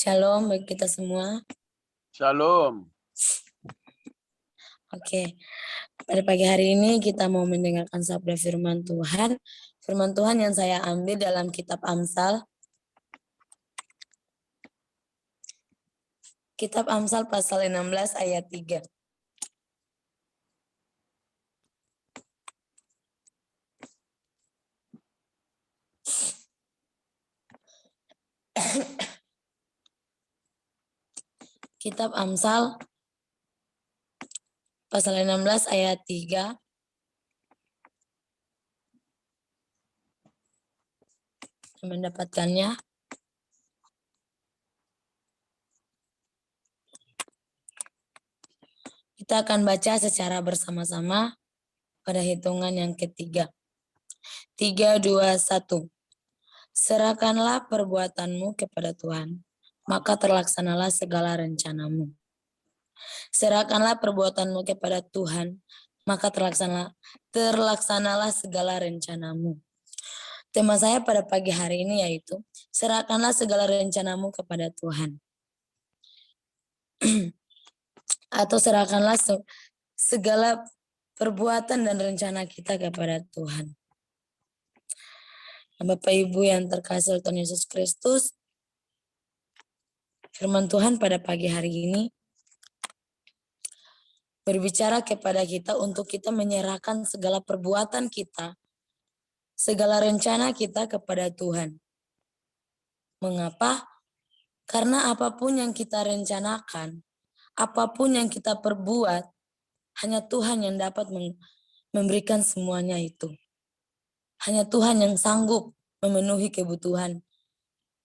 Shalom bagi kita semua. Shalom. Oke, pada pagi hari ini kita mau mendengarkan sabda firman Tuhan. Firman Tuhan yang saya ambil dalam kitab Amsal. Kitab Amsal pasal 16 ayat 3. Kitab Amsal pasal 16 ayat 3. Mendapatkannya. Kita akan baca secara bersama-sama pada hitungan yang ketiga. 3, 2, 1. Serahkanlah perbuatanmu kepada Tuhan, maka terlaksanalah segala rencanamu. Serahkanlah perbuatanmu kepada Tuhan, maka terlaksanalah segala rencanamu. Tema saya pada pagi hari ini yaitu, serahkanlah segala rencanamu kepada Tuhan. Atau serahkanlah segala perbuatan dan rencana kita kepada Tuhan. Bapak Ibu yang terkasih Tuhan Yesus Kristus, firman Tuhan pada pagi hari ini berbicara kepada kita untuk kita menyerahkan segala perbuatan kita, segala rencana kita kepada Tuhan. Mengapa? Karena apapun yang kita rencanakan, apapun yang kita perbuat, hanya Tuhan yang dapat memberikan semuanya itu. Hanya Tuhan yang sanggup memenuhi kebutuhan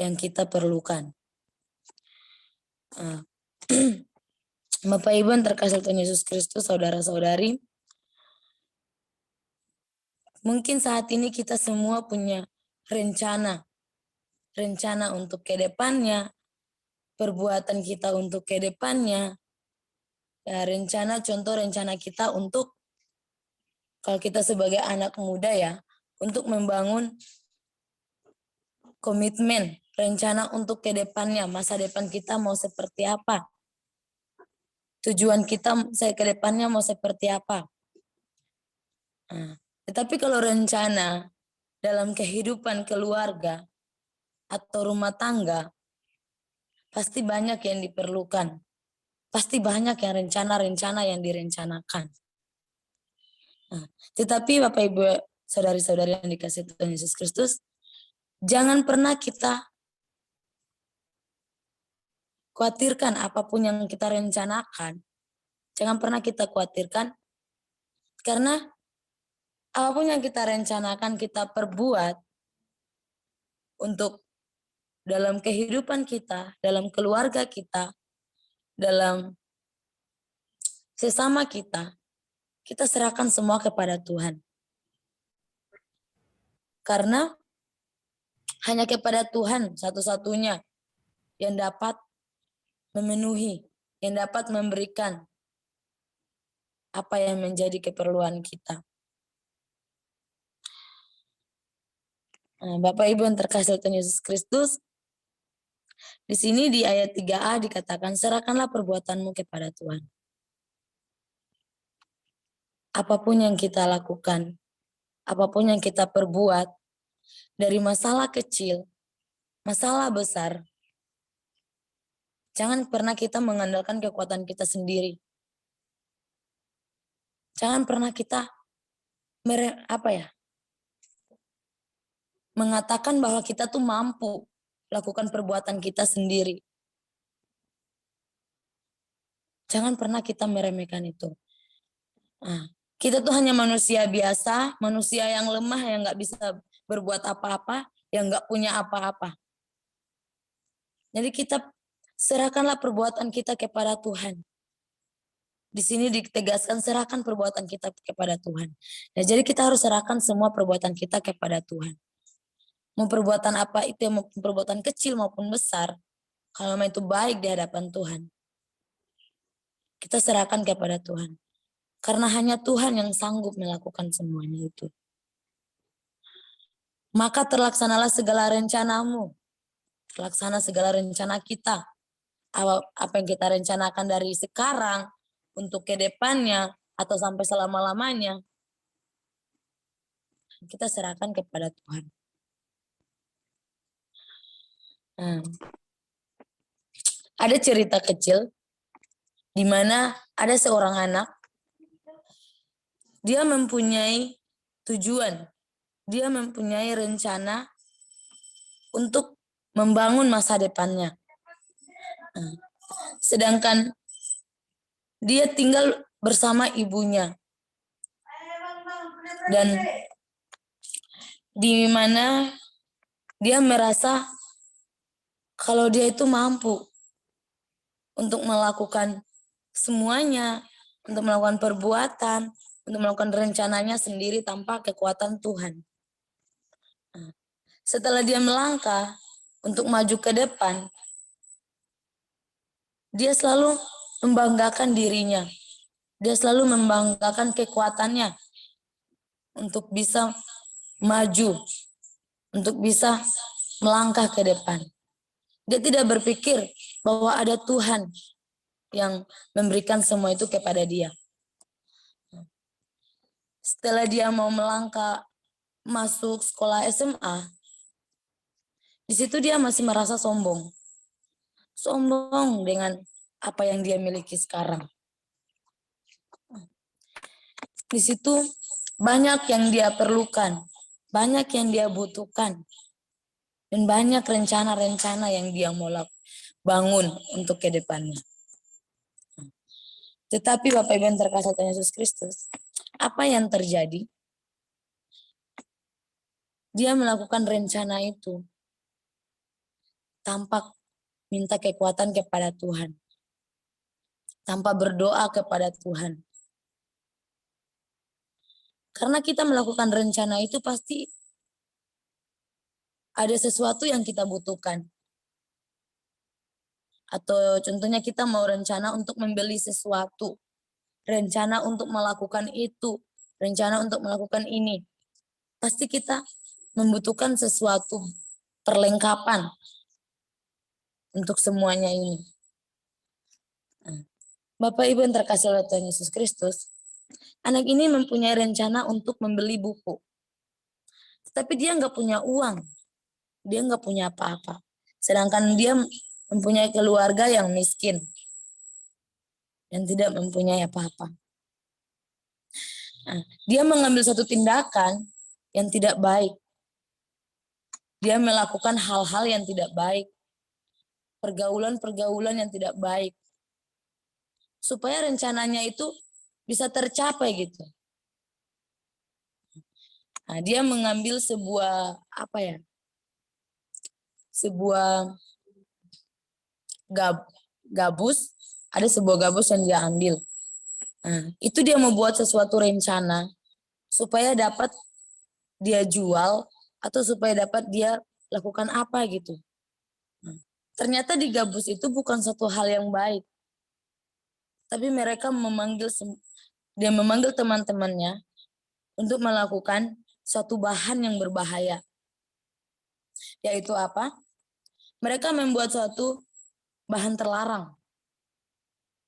yang kita perlukan. Bapak Ibu yang terkasih Tuhan Yesus Kristus, saudara-saudari, mungkin saat ini kita semua punya rencana untuk ke depannya, perbuatan kita untuk ke depannya, ya, rencana kita untuk, kalau kita sebagai anak muda ya, untuk membangun komitmen, rencana untuk ke depannya, masa depan kita mau seperti apa, tujuan kita ke depannya mau seperti apa. Tetapi kalau rencana dalam kehidupan keluarga atau rumah tangga, pasti banyak yang diperlukan. Pasti banyak yang rencana-rencana yang direncanakan. Tetapi Bapak Ibu saudari-saudari yang dikasihi Tuhan Yesus Kristus, jangan pernah kita khawatirkan apapun yang kita rencanakan. Jangan pernah kita khawatirkan, karena apapun yang kita rencanakan, kita perbuat untuk dalam kehidupan kita, dalam keluarga kita, dalam sesama kita serahkan semua kepada Tuhan. Karena hanya kepada Tuhan satu-satunya yang dapat memenuhi, yang dapat memberikan apa yang menjadi keperluan kita. Bapak Ibu yang terkasih Tuhan Yesus Kristus, di sini di ayat 3a dikatakan, serahkanlah perbuatanmu kepada Tuhan. Apapun yang kita lakukan, apapun yang kita perbuat, dari masalah kecil, masalah besar, jangan pernah kita mengandalkan kekuatan kita sendiri. Jangan pernah kita mengatakan bahwa kita tuh mampu lakukan perbuatan kita sendiri. Jangan pernah kita meremehkan itu. Kita tuh hanya manusia biasa, manusia yang lemah, yang nggak bisa berbuat apa-apa, yang nggak punya apa-apa. Jadi kita serahkanlah perbuatan kita kepada Tuhan. Di sini ditegaskan serahkan perbuatan kita kepada Tuhan. Nah, jadi kita harus serahkan semua perbuatan kita kepada Tuhan. Mau perbuatan apa itu, mau perbuatan kecil maupun besar, kalau memang itu baik di hadapan Tuhan, kita serahkan kepada Tuhan. Karena hanya Tuhan yang sanggup melakukan semuanya itu. Maka terlaksanalah segala rencanamu. terlaksana segala rencana kita. Apa yang kita rencanakan dari sekarang untuk ke depannya atau sampai selama-lamanya, kita serahkan kepada Tuhan. Ada cerita kecil di mana ada seorang anak, dia mempunyai tujuan, dia mempunyai rencana untuk membangun masa depannya. Sedangkan dia tinggal bersama ibunya. Dan di mana dia merasa kalau dia itu mampu untuk melakukan semuanya, untuk melakukan perbuatan, untuk melakukan rencananya sendiri tanpa kekuatan Tuhan. Setelah dia melangkah untuk maju ke depan, dia selalu membanggakan dirinya. Dia selalu membanggakan kekuatannya untuk bisa maju, untuk bisa melangkah ke depan. Dia tidak berpikir bahwa ada Tuhan yang memberikan semua itu kepada dia. Setelah dia mau melangkah masuk sekolah SMA, di situ dia masih merasa sombong. Sombong dengan apa yang dia miliki sekarang. Di situ banyak yang dia perlukan, banyak yang dia butuhkan, dan banyak rencana-rencana yang dia mau bangun untuk ke depannya. Tetapi Bapak Ibu yang terkasih Tuhan Yesus Kristus, apa yang terjadi? Dia melakukan rencana itu tanpa minta kekuatan kepada Tuhan, tanpa berdoa kepada Tuhan. Karena kita melakukan rencana itu pasti ada sesuatu yang kita butuhkan. Atau contohnya kita mau rencana untuk membeli sesuatu, rencana untuk melakukan itu, rencana untuk melakukan ini. Pasti kita membutuhkan sesuatu, perlengkapan untuk semuanya ini. Bapak Ibu yang terkasih oleh Tuhan Yesus Kristus, anak ini mempunyai rencana untuk membeli buku. Tapi dia nggak punya uang, dia nggak punya apa-apa. Sedangkan dia mempunyai keluarga yang miskin, yang tidak mempunyai apa-apa. Dia mengambil satu tindakan yang tidak baik. Dia melakukan hal-hal yang tidak baik, pergaulan-pergaulan yang tidak baik, supaya rencananya itu bisa tercapai gitu. Dia mengambil sebuah gabus, ada sebuah gabus yang dia ambil. Itu dia membuat sesuatu rencana supaya dapat dia jual atau supaya dapat dia lakukan apa gitu. Ternyata di gabus itu bukan satu hal yang baik. Tapi mereka memanggil teman-temannya untuk melakukan suatu bahan yang berbahaya. Yaitu apa? Mereka membuat suatu bahan terlarang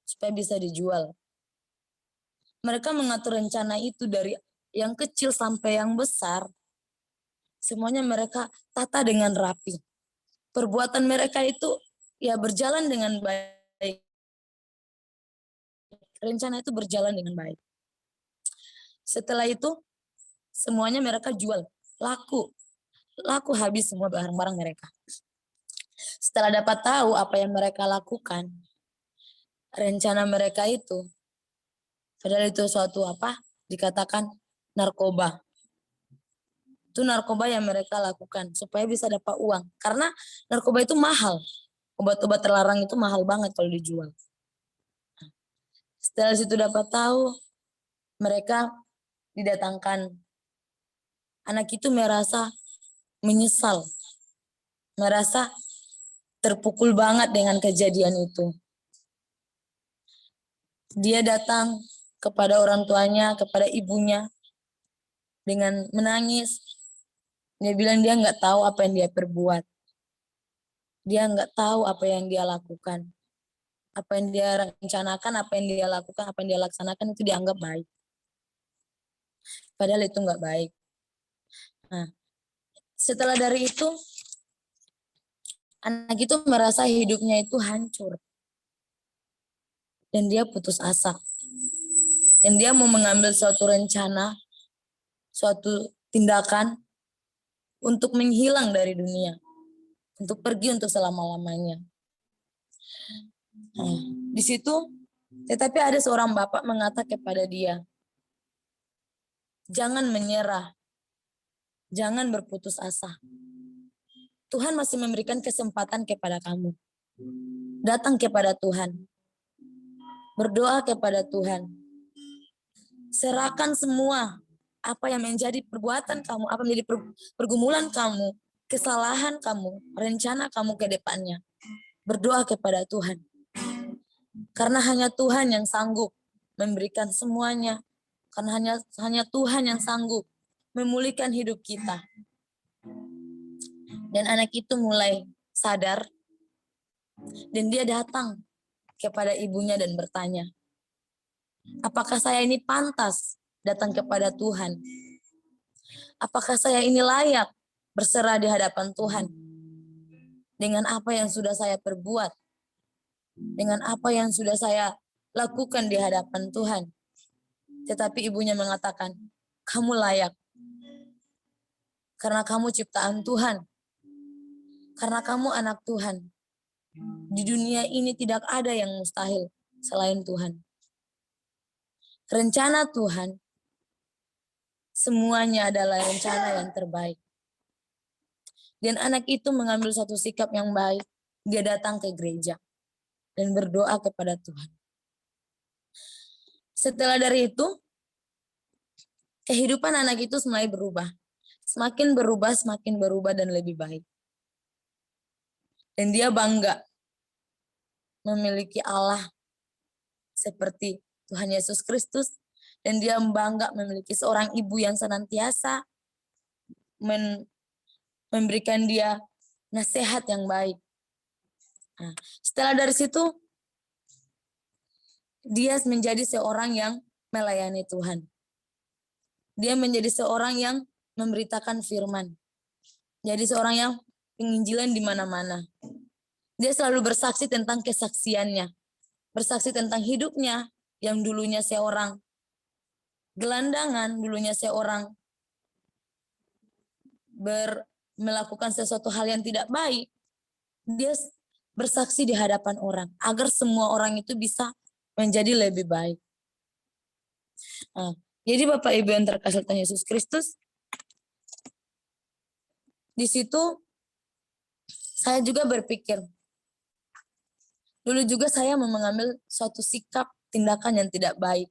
supaya bisa dijual. Mereka mengatur rencana itu dari yang kecil sampai yang besar. Semuanya mereka tata dengan rapi. Perbuatan mereka itu ya berjalan dengan baik. Rencana itu berjalan dengan baik. Setelah itu semuanya mereka jual, laku habis semua barang-barang mereka. Setelah dapat tahu apa yang mereka lakukan, rencana mereka itu, padahal itu suatu dikatakan narkoba. Itu narkoba yang mereka lakukan supaya bisa dapat uang. Karena narkoba itu mahal. Obat-obat terlarang itu mahal banget kalau dijual. Setelah situ dapat tahu, mereka didatangkan. Anak itu merasa menyesal. Merasa terpukul banget dengan kejadian itu. Dia datang kepada orang tuanya, kepada ibunya, dengan menangis. Dia bilang dia nggak tahu apa yang dia perbuat. Dia nggak tahu apa yang dia lakukan. Apa yang dia rencanakan, apa yang dia lakukan, apa yang dia laksanakan itu dianggap baik. Padahal itu nggak baik. Nah, setelah dari itu, anak itu merasa hidupnya itu hancur. Dan dia putus asa. Dan dia mau mengambil suatu rencana, suatu tindakan untuk menghilang dari dunia. Untuk pergi untuk selama-lamanya. Nah, di situ, tetapi ada seorang bapak mengatakan kepada dia, jangan menyerah, jangan berputus asa. Tuhan masih memberikan kesempatan kepada kamu. Datang kepada Tuhan. Berdoa kepada Tuhan. Serahkan semua apa yang menjadi perbuatan kamu, apa yang menjadi pergumulan kamu, kesalahan kamu, rencana kamu ke depannya. Berdoa kepada Tuhan. Karena hanya Tuhan yang sanggup memberikan semuanya. Karena hanya Tuhan yang sanggup memulihkan hidup kita. Dan anak itu mulai sadar dan dia datang kepada ibunya dan bertanya, apakah saya ini pantas datang kepada Tuhan? Apakah saya ini layak berserah di hadapan Tuhan? Dengan apa yang sudah saya perbuat? Dengan apa yang sudah saya lakukan di hadapan Tuhan? Tetapi ibunya mengatakan, kamu layak. Karena kamu ciptaan Tuhan. Karena kamu anak Tuhan. Di dunia ini tidak ada yang mustahil selain Tuhan. Rencana Tuhan semuanya adalah rencana yang terbaik. Dan anak itu mengambil satu sikap yang baik. Dia datang ke gereja dan berdoa kepada Tuhan. Setelah dari itu, kehidupan anak itu mulai berubah. Semakin berubah dan lebih baik. Dan dia bangga memiliki Allah seperti Tuhan Yesus Kristus. Dan dia bangga memiliki seorang ibu yang senantiasa memberikan dia nasihat yang baik. Nah, setelah dari situ, dia menjadi seorang yang melayani Tuhan. Dia menjadi seorang yang memberitakan firman. Jadi seorang yang penginjilan di mana-mana. Dia selalu bersaksi tentang kesaksiannya. Bersaksi tentang hidupnya yang dulunya seorang gelandangan, dulunya seorang melakukan sesuatu hal yang tidak baik. Dia bersaksi di hadapan orang agar semua orang itu bisa menjadi lebih baik. Nah, jadi Bapak Ibu yang terkasih Tuhan Yesus Kristus, di situ saya juga berpikir, dulu juga saya mau mengambil suatu sikap tindakan yang tidak baik.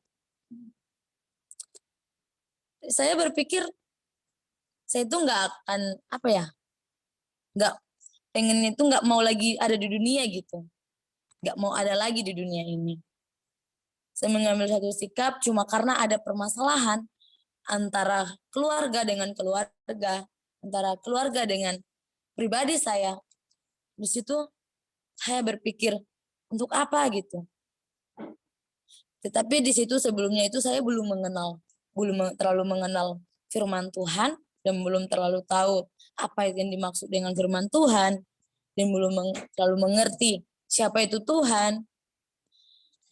Saya berpikir saya itu nggak akan nggak pengen itu nggak mau lagi ada di dunia gitu, nggak mau ada lagi di dunia ini. Saya mengambil satu sikap cuma karena ada permasalahan antara keluarga dengan keluarga, antara keluarga dengan pribadi saya. Di situ saya berpikir untuk apa gitu. Tetapi di situ sebelumnya itu saya belum terlalu mengenal firman Tuhan dan belum terlalu tahu apa yang dimaksud dengan firman Tuhan dan belum terlalu mengerti siapa itu Tuhan.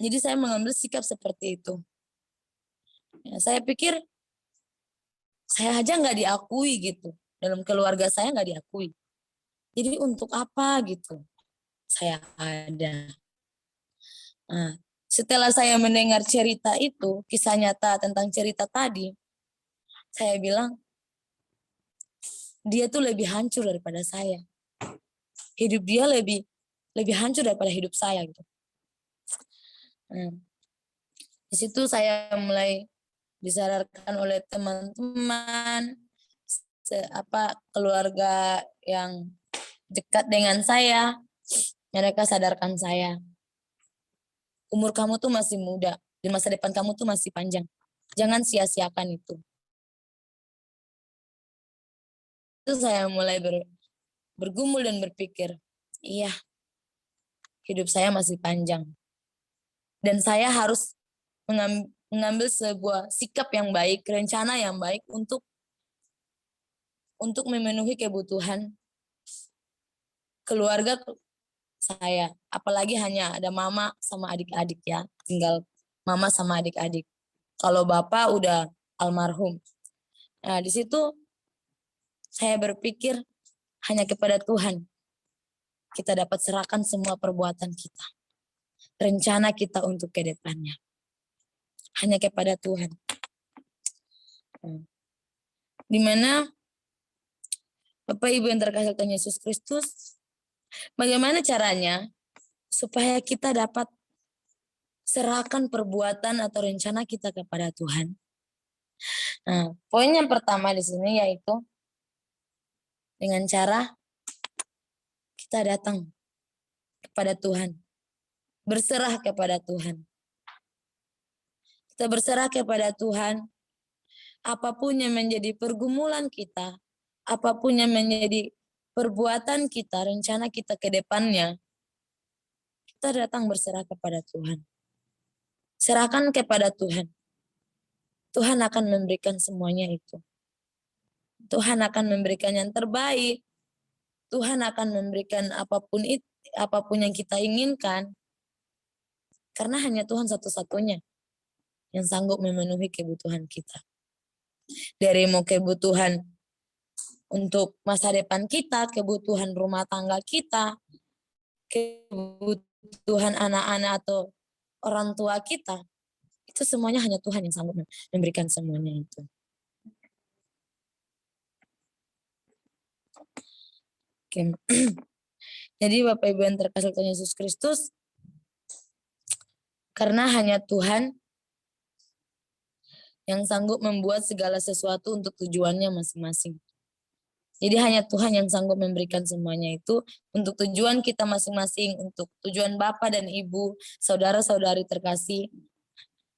Jadi saya mengambil sikap seperti itu. Ya, saya pikir saya aja nggak diakui gitu. Dalam keluarga saya nggak diakui. Jadi untuk apa gitu saya ada. Nah, setelah saya mendengar cerita itu, kisah nyata tentang cerita tadi, saya bilang, dia tuh lebih hancur daripada saya. Hidup dia lebih hancur daripada hidup saya gitu. Nah, di situ saya mulai disadarkan oleh teman-teman, keluarga yang dekat dengan saya, mereka sadarkan saya. Umur kamu tuh masih muda, dan masa depan kamu tuh masih panjang. Jangan sia-siakan itu. Itu saya mulai bergumul dan berpikir, iya, hidup saya masih panjang. Dan saya harus mengambil sebuah sikap yang baik, rencana yang baik untuk memenuhi kebutuhan keluarga saya. Apalagi hanya ada mama sama adik-adik ya, tinggal mama sama adik-adik. Kalau bapak udah almarhum. Nah, di situ saya berpikir hanya kepada Tuhan kita dapat serahkan semua perbuatan kita. Rencana kita untuk ke depannya. Hanya kepada Tuhan. Di mana Bapak Ibu yang terkasih Tuhan Yesus Kristus, bagaimana caranya supaya kita dapat serahkan perbuatan atau rencana kita kepada Tuhan? Nah, poin yang pertama di sini yaitu dengan cara kita datang kepada Tuhan, berserah kepada Tuhan. Kita berserah kepada Tuhan, apapun yang menjadi pergumulan kita, apapun yang menjadi perbuatan kita, rencana kita ke depannya, kita datang berserah kepada Tuhan. Serahkan kepada Tuhan. Tuhan akan memberikan semuanya itu. Tuhan akan memberikan yang terbaik. Tuhan akan memberikan apapun yang kita inginkan. Karena hanya Tuhan satu-satunya yang sanggup memenuhi kebutuhan kita. Dari mau kebutuhan untuk masa depan kita, kebutuhan rumah tangga kita, kebutuhan anak-anak atau orang tua kita, itu semuanya hanya Tuhan yang sanggup memberikan semuanya itu. Oke. Jadi Bapak Ibu yang terkasih Tuhan Yesus Kristus, karena hanya Tuhan yang sanggup membuat segala sesuatu untuk tujuannya masing-masing. Jadi hanya Tuhan yang sanggup memberikan semuanya itu untuk tujuan kita masing-masing, untuk tujuan Bapak dan Ibu, saudara-saudari terkasih.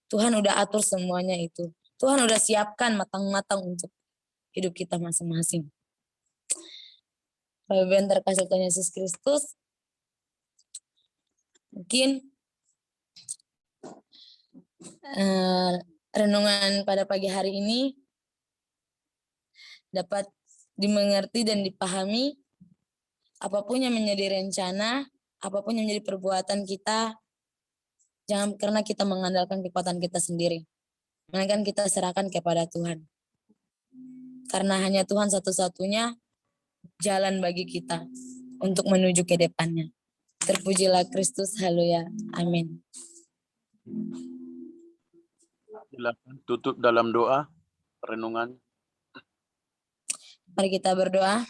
Tuhan udah atur semuanya itu. Tuhan udah siapkan matang-matang untuk hidup kita masing-masing. Bapak Ibu yang terkasih Tuhan Yesus Kristus, mungkin renungan pada pagi hari ini dapat dimengerti dan dipahami. Apapun yang menjadi rencana, apapun yang menjadi perbuatan kita, jangan karena kita mengandalkan kekuatan kita sendiri, melainkan kita serahkan kepada Tuhan. Karena hanya Tuhan satu-satunya jalan bagi kita untuk menuju ke depannya. Terpujilah Kristus, haleluya, amin. Silakan tutup dalam doa renungan. Mari kita berdoa.